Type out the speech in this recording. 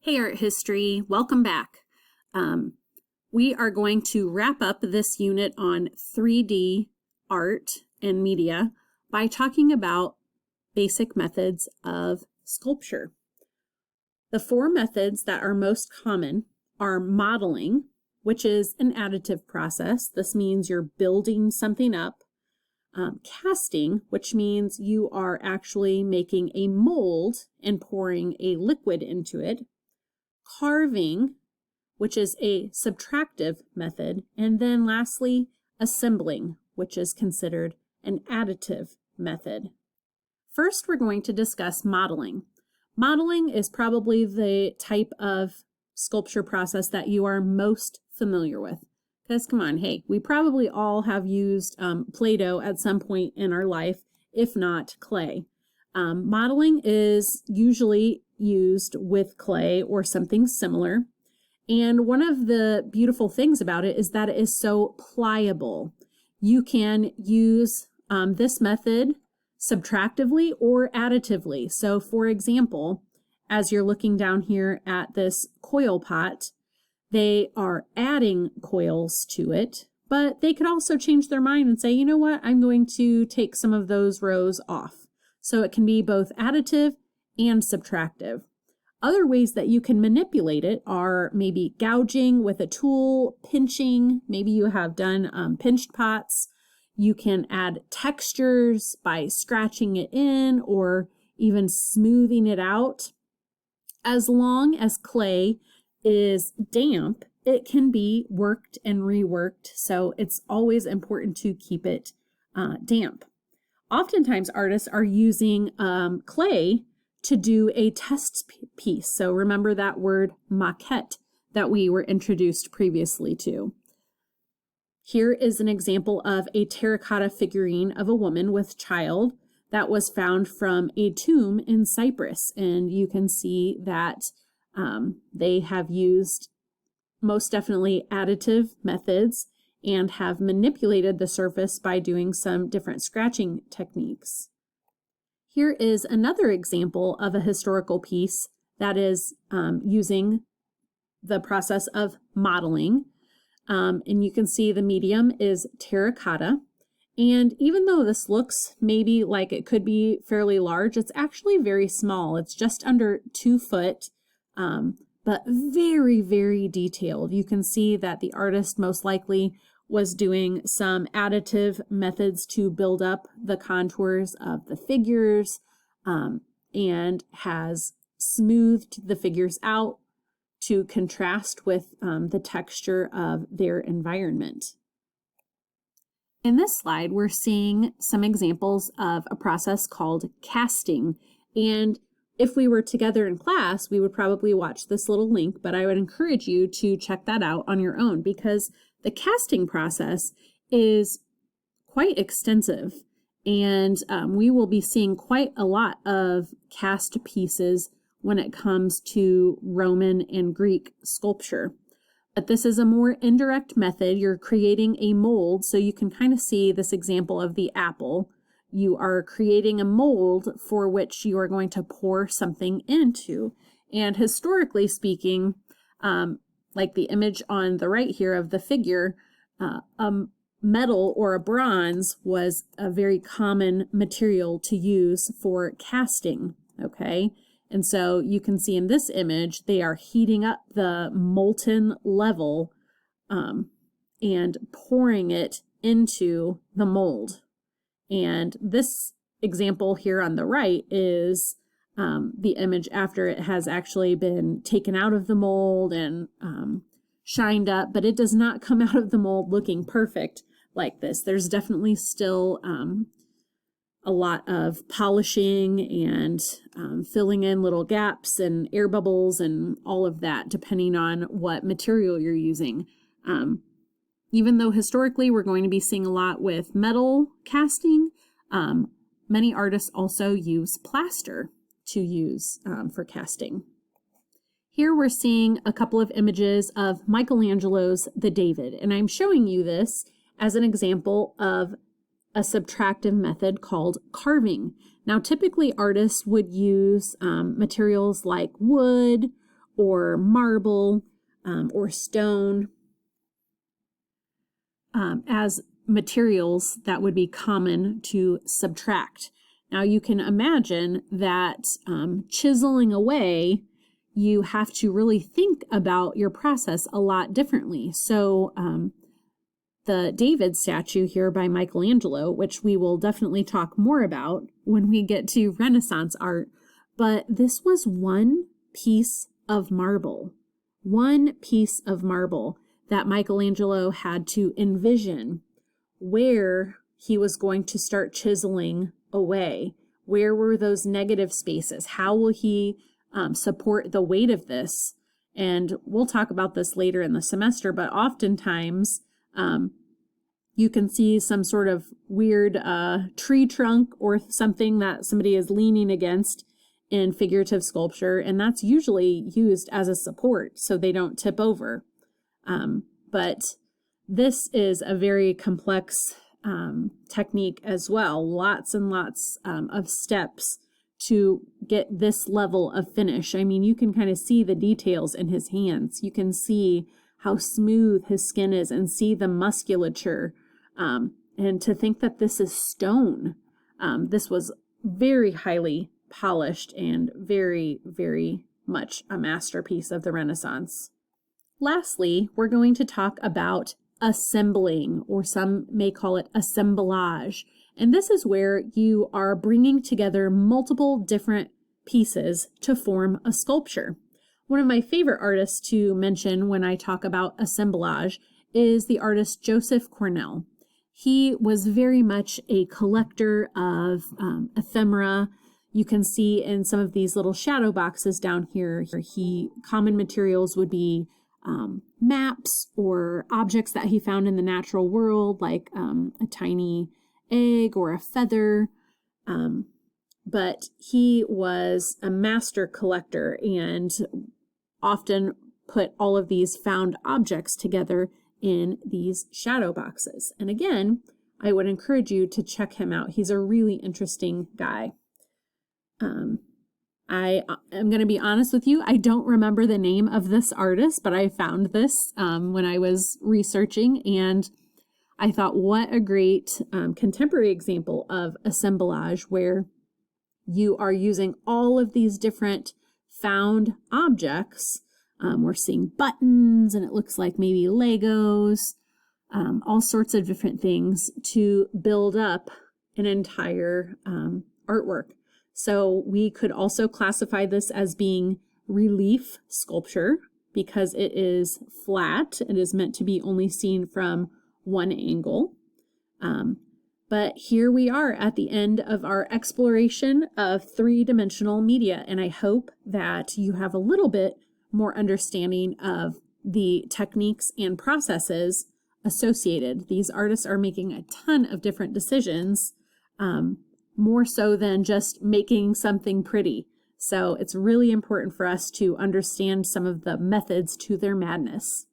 Hey, Art History, welcome back. We are going to wrap up this unit on 3D art and media by talking about basic methods of sculpture. The four methods that are most common are modeling, which is an additive process. This means you're building something up. Casting, which means you are actually making a mold and pouring a liquid into it. Carving, which is a subtractive method, and then lastly, assembling, which is considered an additive method. First, we're going to discuss modeling. Modeling is probably the type of sculpture process that you are most familiar with. Because come on, hey, we probably all have used Play-Doh at some point in our life, if not clay. Modeling is usually used with clay or something similar. And one of the beautiful things about it is that it is so pliable. You can use this method subtractively or additively. So for example, as you're looking down here at this coil pot, they are adding coils to it, but they could also change their mind and say, you know what, I'm going to take some of those rows off. So it can be both additive and subtractive. Other ways that you can manipulate it are maybe gouging with a tool, pinching. Maybe you have done pinched pots. You can add textures by scratching it in or even smoothing it out. As long as clay is damp, it can be worked and reworked. So it's always important to keep it damp. Oftentimes artists are using clay to do a test piece. So remember that word maquette that we were introduced previously to. Here is an example of a terracotta figurine of a woman with child that was found from a tomb in Cyprus. And you can see that they have used most definitely additive methods and have manipulated the surface by doing some different scratching techniques. Here is another example of a historical piece that is using the process of modeling. And you can see the medium is terracotta. And even though this looks maybe like it could be fairly large, it's actually very small. It's just under 2 foot, but very, very detailed. You can see that the artist most likely was doing some additive methods to build up the contours of the figures and has smoothed the figures out to contrast with the texture of their environment. In this slide, we're seeing some examples of a process called casting. And if we were together in class, we would probably watch this little link, but I would encourage you to check that out on your own because the casting process is quite extensive, and we will be seeing quite a lot of cast pieces when it comes to Roman and Greek sculpture. But this is a more indirect method. You're creating a mold, so you can kind of see this example of the apple. You are creating a mold for which you are going to pour something into. And historically speaking, like the image on the right here of the figure, a metal or a bronze was a very common material to use for casting, okay? And so you can see in this image, they are heating up the molten level and pouring it into the mold. And this example here on the right is the image after it has actually been taken out of the mold and shined up, but it does not come out of the mold looking perfect like this. There's definitely still a lot of polishing and filling in little gaps and air bubbles and all of that, depending on what material you're using. Even though historically we're going to be seeing a lot with metal casting, many artists also use plaster to use for casting. Here we're seeing a couple of images of Michelangelo's The David, and I'm showing you this as an example of a subtractive method called carving. Now, typically artists would use materials like wood or marble or stone as materials that would be common to subtract. Now you can imagine that chiseling away, you have to really think about your process a lot differently. So the David statue here by Michelangelo, which we will definitely talk more about when we get to Renaissance art, but this was one piece of marble that Michelangelo had to envision where he was going to start chiseling away. Where were those negative spaces? How will he support the weight of this? And we'll talk about this later in the semester, but oftentimes you can see some sort of weird tree trunk or something that somebody is leaning against in figurative sculpture, and that's usually used as a support so they don't tip over. But this is a very complex technique as well. Lots and lots of steps to get this level of finish. I mean, you can kind of see the details in his hands. You can see how smooth his skin is and see the musculature. And to think that this is stone, this was very highly polished and very, very much a masterpiece of the Renaissance. Lastly, we're going to talk about assembling, or some may call it assemblage. And this is where you are bringing together multiple different pieces to form a sculpture. One of my favorite artists to mention when I talk about assemblage is the artist Joseph Cornell. He was very much a collector of ephemera. You can see in some of these little shadow boxes down here, common materials would be maps or objects that he found in the natural world, like a tiny egg or a feather. But he was a master collector and often put all of these found objects together in these shadow boxes. And again, I would encourage you to check him out. He's a really interesting guy. I am going to be honest with you. I don't remember the name of this artist, but I found this when I was researching, and I thought, what a great contemporary example of assemblage where you are using all of these different found objects. We're seeing buttons, and it looks like maybe Legos, all sorts of different things to build up an entire artwork. So we could also classify this as being relief sculpture because it is flat. It is meant to be only seen from one angle. But here we are at the end of our exploration of three-dimensional media, and I hope that you have a little bit more understanding of the techniques and processes associated. These artists are making a ton of different decisions, more so than just making something pretty. So it's really important for us to understand some of the methods to their madness.